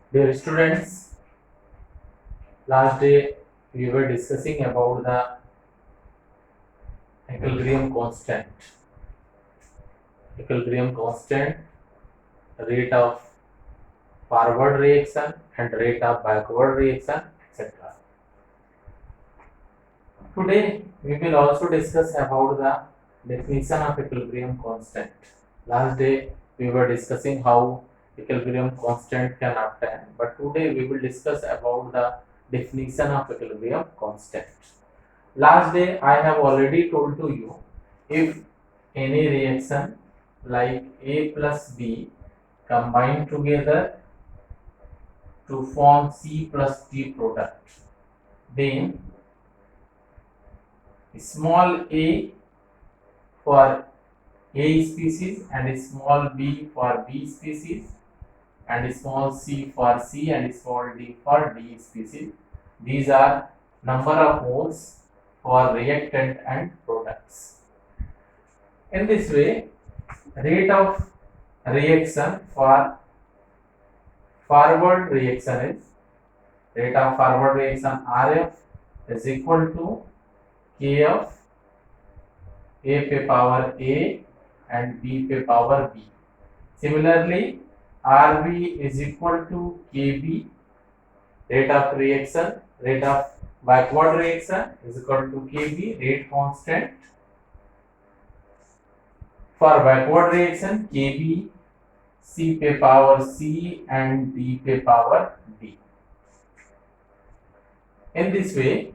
Dear students, last day we were discussing about the equilibrium constant. Equilibrium constant, rate of forward reaction and rate of backward reaction, etc. Today we will also discuss about the definition of equilibrium constant. Last day we were discussing how equilibrium constant can obtain, but today we will discuss about the definition of equilibrium constant. Last day I have already told to you, if any reaction like A plus B combine together to form C plus D product, then small a for A species and small b for B species and small c for C and small d for D species. These are number of moles for reactant and products. In this way, rate of reaction for forward reaction is rate of forward reaction RF is equal to K of A पे power A and B पे power B. Similarly, RB is equal to KB, rate of reaction, rate of backward reaction is equal to KB, rate constant. For backward reaction, KB C पे power C and D पे power D. In this way,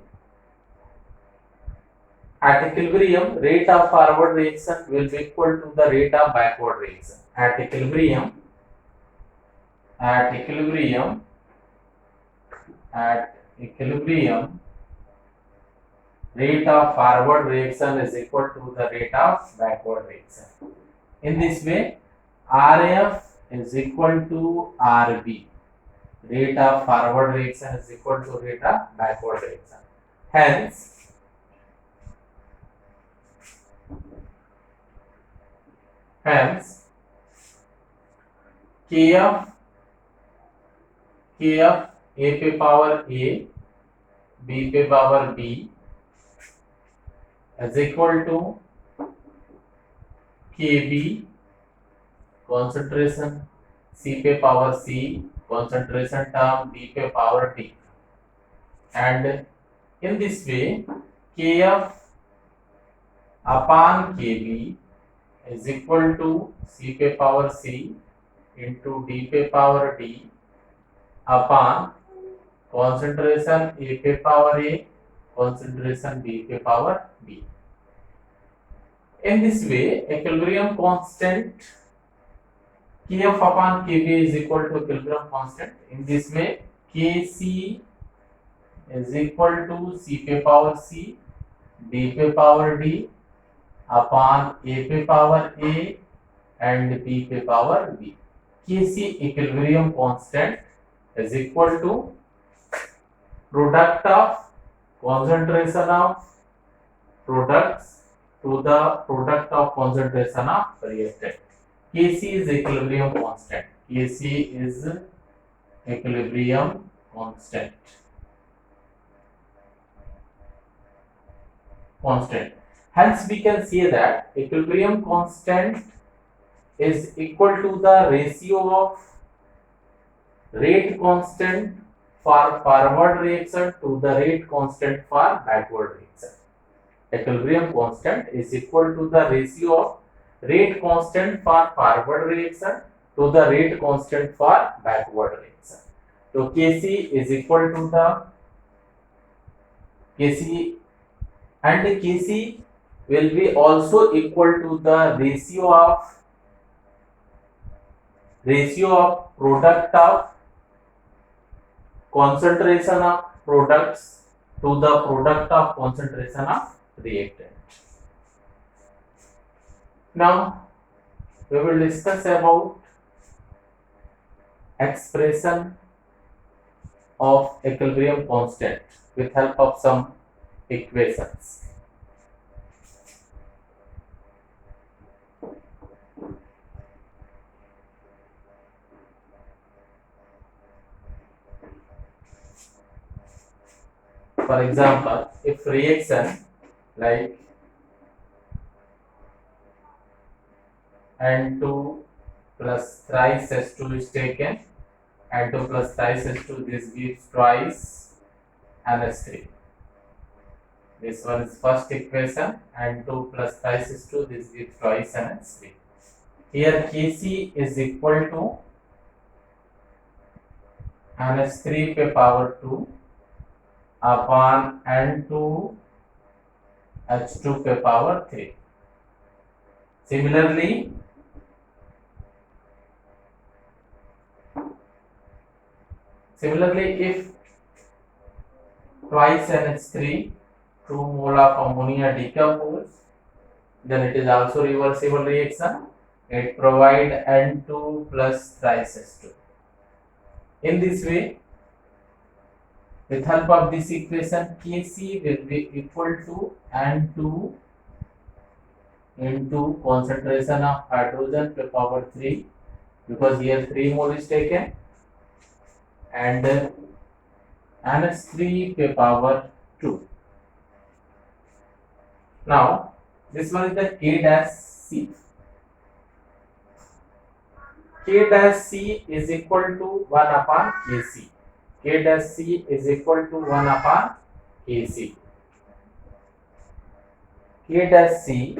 at equilibrium, rate of forward reaction will be equal to the rate of backward reaction. At equilibrium, rate of forward reaction is equal to the rate of backward reaction. In this way, RF is equal to RB. Rate of forward reaction is equal to rate of backward reaction. Hence, K of A पे power A, B पे power B is equal to KB concentration, C पे power C concentration term, D पे power D, and in this way Kf upon Kb is equal to C पे power C into D पे power D upon concentration A पे power A, concentration B पे power B. In this way, equilibrium constant Kf upon Kb is equal to equilibrium constant. In this way, Kc is equal to C पे power C, D पे power D upon A पे power A and B पे power B. Kc equilibrium constant is equal to product of concentration of products to the product of concentration of reactant. Kc is equilibrium constant. Kc is equilibrium constant. Hence, we can say that equilibrium constant is equal to the ratio of rate constant for forward reaction to the rate constant for backward reaction. Equilibrium constant is equal to the ratio of rate constant for forward reaction to the rate constant for backward reaction. So Kc is equal to the Kc, and Kc will be also equal to the ratio of product of concentration of products to the product of concentration of reactant. Now we will discuss about expression of equilibrium constant with help of some equations. For example, if reaction like N2 plus thrice H2 is taken, N2 plus thrice H2, this gives twice NH3. This one is first equation, N2 plus thrice H2, this gives twice NH3. Here Kc is equal to NH3 पे power 2 upon N2 H2 पे power 3. Similarly, if twice NH3, 2 mole of ammonia decompose, then it is also reversible reaction. It provides N2 plus thrice H2. In this way, with help of this equation, Kc will be equal to N2 into concentration of hydrogen to power 3, because here 3 mole is taken, and NH3 to power 2. Now this one is the K dash C. K dash C is equal to 1 upon Kc. K dash C is equal to 1 upon Kc. K dash C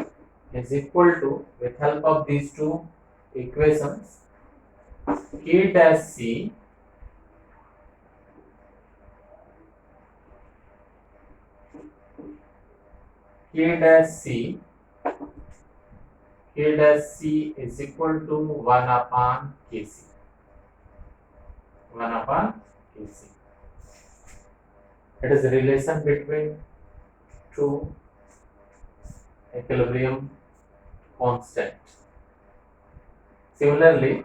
is equal to, with help of these two equations, K dash C is equal to 1 upon Kc. 1 upon Kc. It is a relation between two equilibrium constant. Similarly,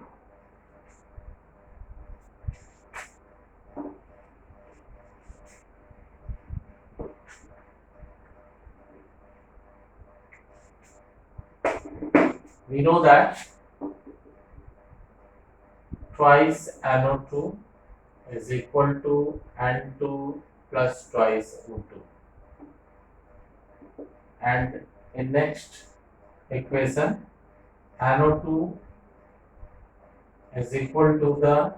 we know that twice NO2 is equal to N2 plus twice O2, and in next equation, NO2 is equal to the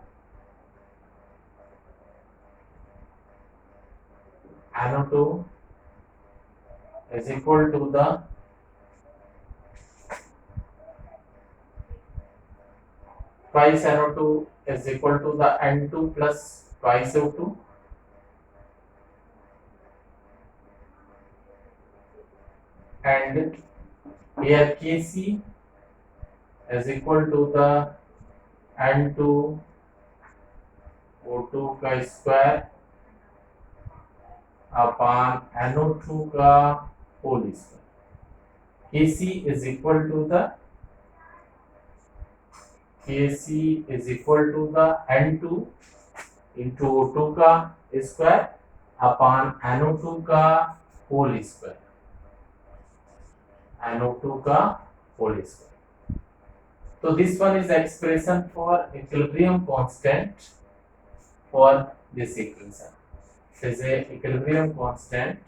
twice NO2 is equal to the N2 plus twice O2, and here Kc is equal to the N2 O2 का square upon NO2 का whole square. Kc is equal to the N2 into O2 का square upon NO2 का whole square. NO2 का whole square. So this one is expression for equilibrium constant for this equation. It is a equilibrium constant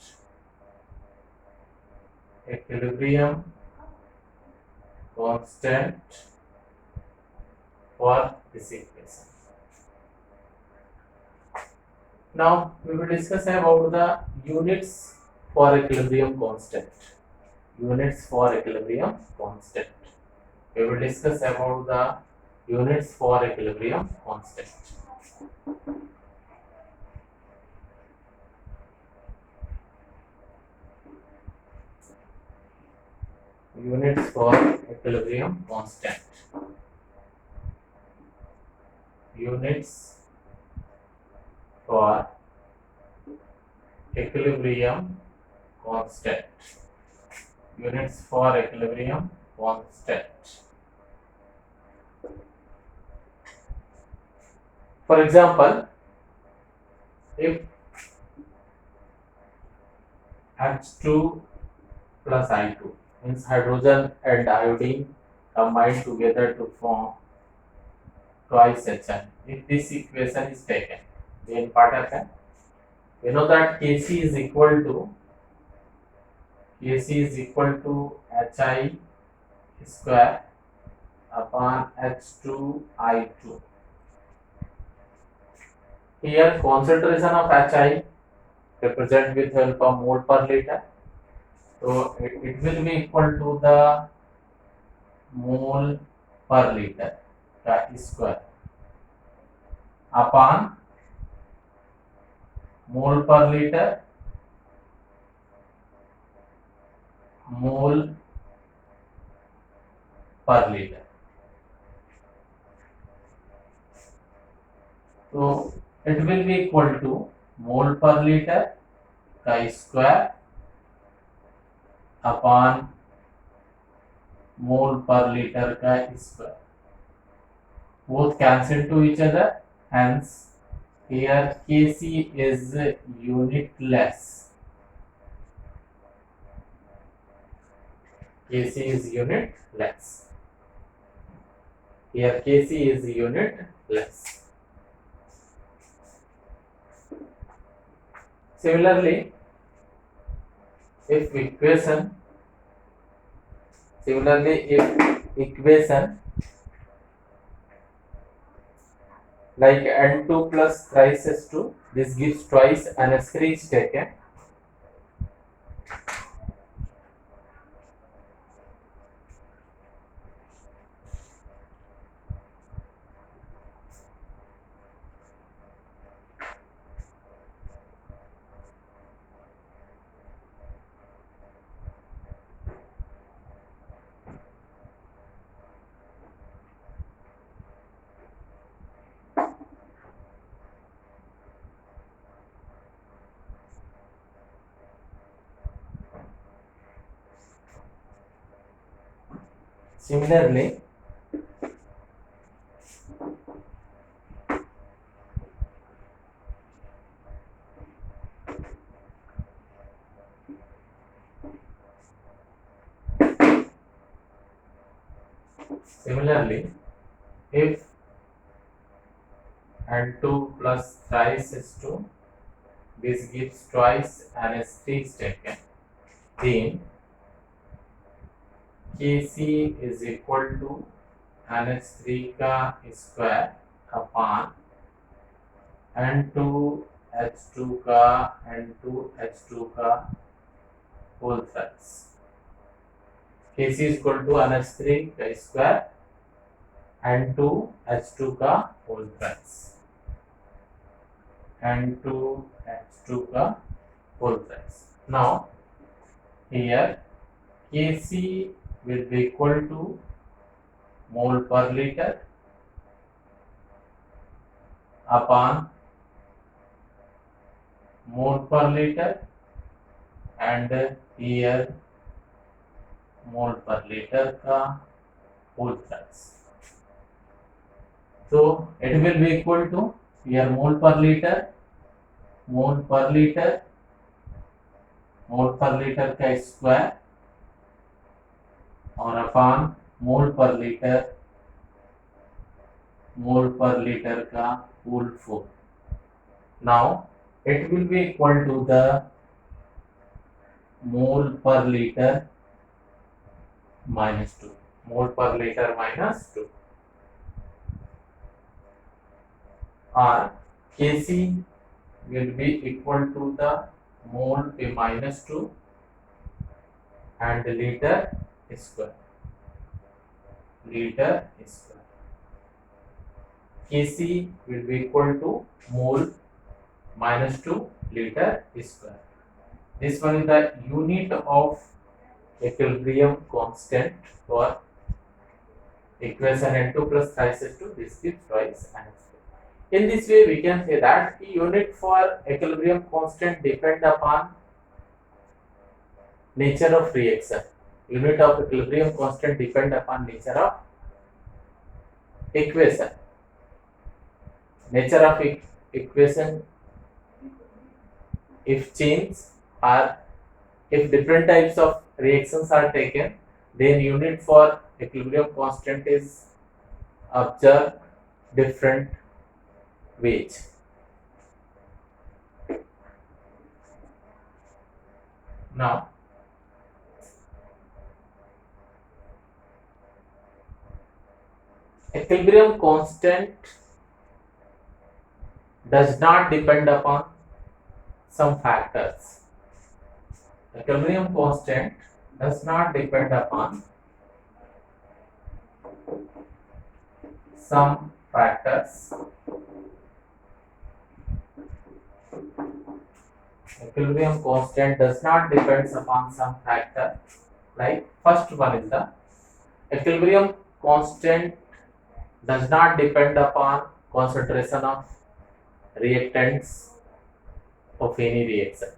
for this equation. Now we will discuss about the units for equilibrium constant. Units for equilibrium constant. We will discuss about the units for equilibrium constant. Units for equilibrium constant. Units for equilibrium constant. Units for equilibrium constant. For example, if H2 plus I2 means hydrogen and iodine combined together to form twice HN. If this equation is taken, then what happens? We know that Kc is equal to Hi square upon H2I2. Here concentration of Hi represent with help of mole per liter. So it will be equal to the mole per liter का square upon mole per liter mole per liter. So it will be equal to mole per liter का square upon mole per liter का square. Both cancel to each other, hence here Kc is unitless. Kc is unitless. Here Kc is unitless. Similarly, if equation like N2 plus thrice S2, this gives twice and S3 is taken. Similarly, if N2 plus thrice S2, this gives twice and S3 is taken, then Kc is equal to NH3 का square upon N2H2 का whole facts. Kc is equal to NH3 का square N2H2 का whole facts. N2H2 का whole facts. Now here Kc will be equal to mole per liter upon mole per liter and here mole per liter का whole facts. So it will be equal to here mole per liter का square और upon mole पर litre का whole 4. Now it will be equal to the mole per liter minus 2. Or Kc will be equal to the mole पे minus 2 and liter square. Kc will be equal to mole minus 2 liter square. This one is the unit of equilibrium constant for equation N2 plus thrice S2. This gives twice and in this way we can say that the unit for equilibrium constant depend upon nature of reaction. Unit of equilibrium constant depend upon nature of equation. Nature of equation, if change or if different types of reactions are taken, then unit for equilibrium constant is observed different ways. Now, equilibrium constant does not depend upon some factors. Equilibrium constant does not depend upon some factors. Equilibrium constant does not depend upon some factor. Like first one is the equilibrium constant does not depend upon concentration of reactants of any reaction.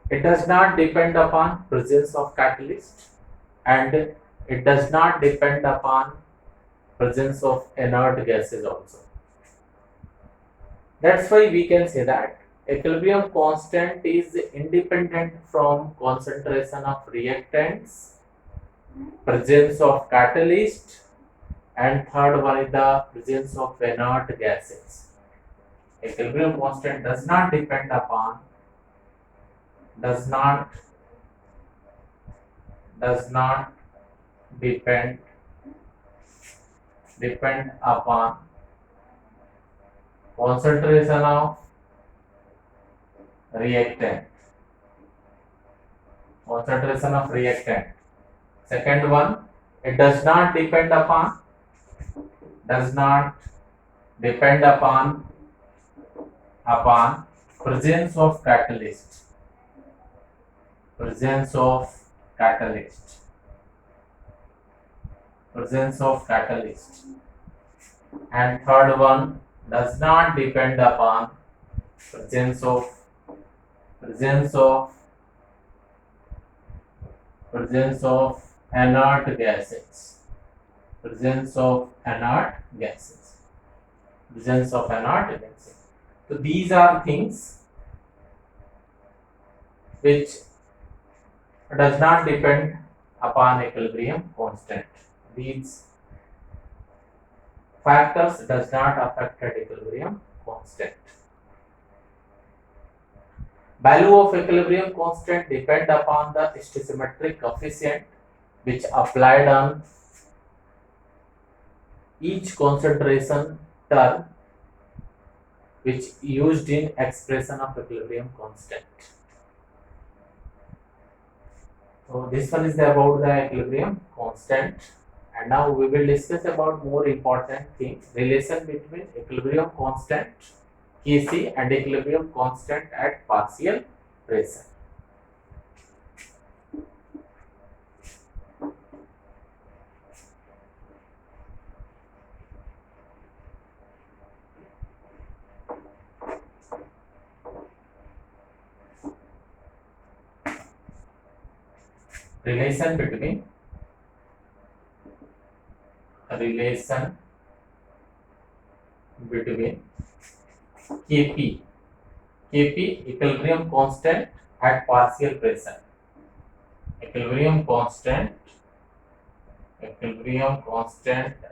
It does not depend upon presence of catalyst, and it does not depend upon presence of inert gases also. That's why we can say that equilibrium constant is independent from concentration of reactants, presence of catalyst, and third one is the presence of inert gases. Equilibrium constant does not depend upon does not depend upon concentration of reactant. Second one, it does not depend upon presence of catalyst. Presence of catalyst. And third one does not depend upon presence of inert gases. So these are things which does not depend upon equilibrium constant. These factors does not affect equilibrium constant. Value of equilibrium constant depend upon the stoichiometric coefficient which applied on each concentration term which used in expression of equilibrium constant. So this one is about the equilibrium constant, and now we will discuss about more important thing, relation between equilibrium constant Kc and equilibrium constant at partial pressure. Relation between Kp equilibrium constant at partial pressure. Equilibrium constant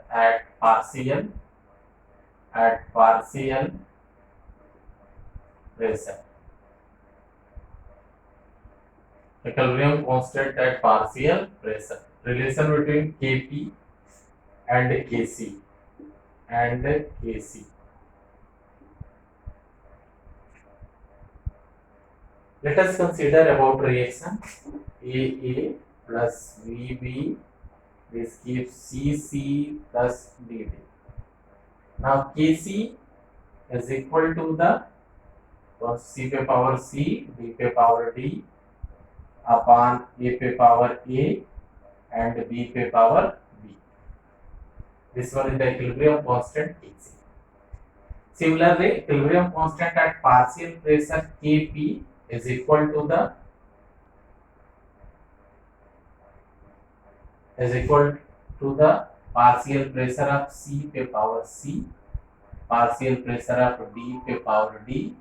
at partial pressure. Equilibrium constant at partial pressure. Relation between Kp and Kc. Let us consider about reaction AA plus VB. This gives CC plus DD. Now Kc is equal to the C पे power C, D पे power D upon A पे power A and B पे power B. This one is the equilibrium constant Kc. Similarly, equilibrium constant at partial pressure Kp is equal to the partial pressure of C पे power C, partial pressure of D पे power D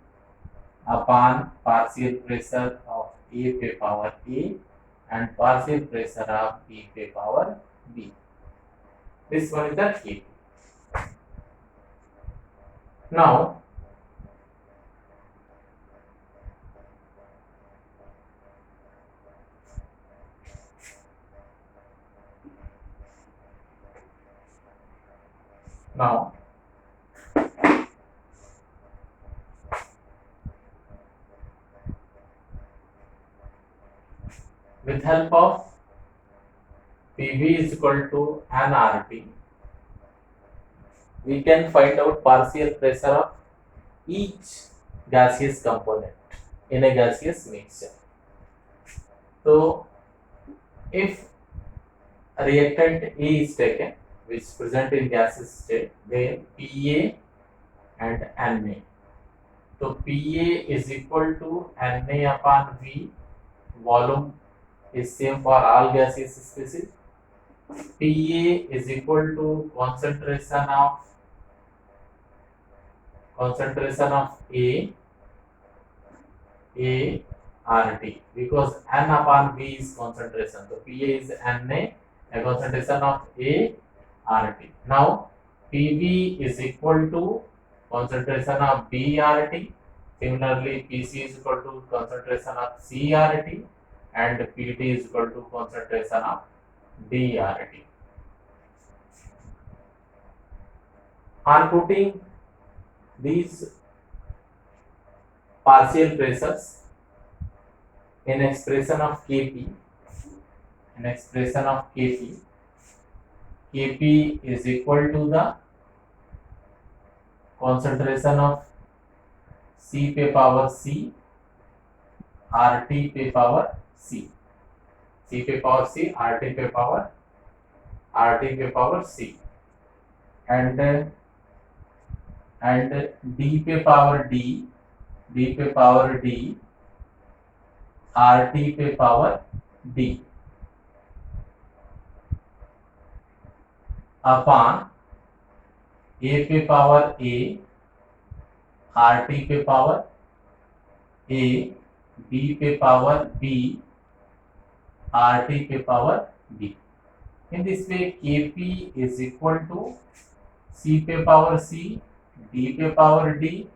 upon partial pressure of A पे power A and partial pressure of B पे power B. This one is the Kp. Now Now, with help of PV is equal to nRT, we can find out partial pressure of each gaseous component in a gaseous mixture. So, if a reactant A is taken, which is present in gaseous state, then PA and Na. So, PA is equal to Na upon V, volume is same for all gaseous species. PA is equal to concentration of A RT, because N upon V is concentration. So PA is Na, a concentration of A RT. Now PV is equal to concentration of B RT. Similarly, PC is equal to concentration of C RT, and PT is equal to concentration of D RT. On putting these partial pressures in expression of Kp, Kp is equal to the concentration of C पे power C, RT पे power C, C पे power C, RT पे power C, and D पे power D, RT पे power D upon A पे power A, RT पे power A, B पे power B, RT पे power B. In this way, Kp is equal to C पे power C, D पे power D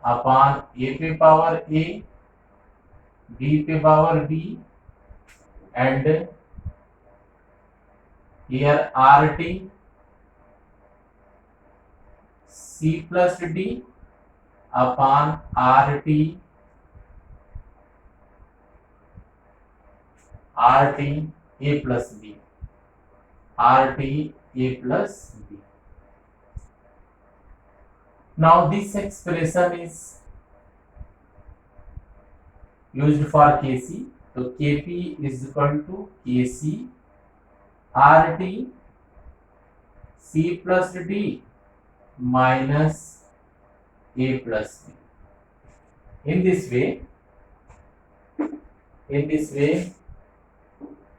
upon A पे power A, B पे power B, and here RT C plus D upon RT A plus B, Now this expression is used for Kc. So Kp is equal to Kc RT C plus D minus A plus B. In this way,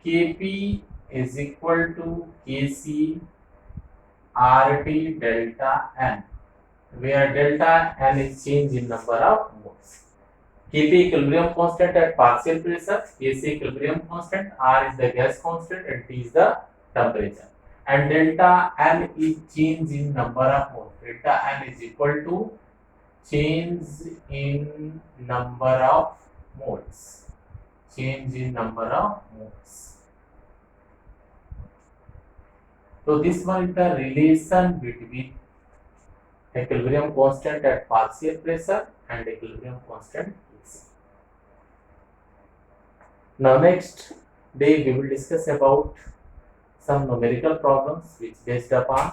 Kp is equal to Kc RT delta N, where delta N is change in number of moles. Kp equilibrium constant at partial pressure, Kc equilibrium constant, R is the gas constant, and T is the temperature. And delta N is change in number of moles. Delta N is equal to change in number of moles. So this one is the relation between equilibrium constant at partial pressure and equilibrium constant Kc. Now next day we will discuss about some numerical problems which based upon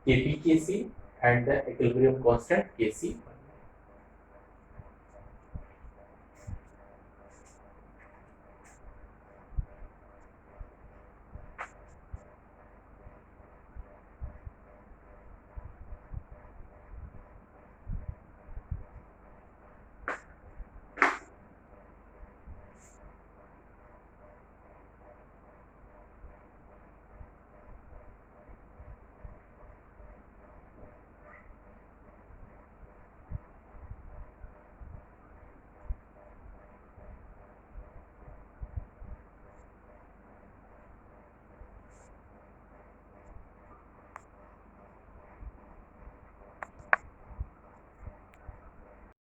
Kp Kc and the equilibrium constant Kc.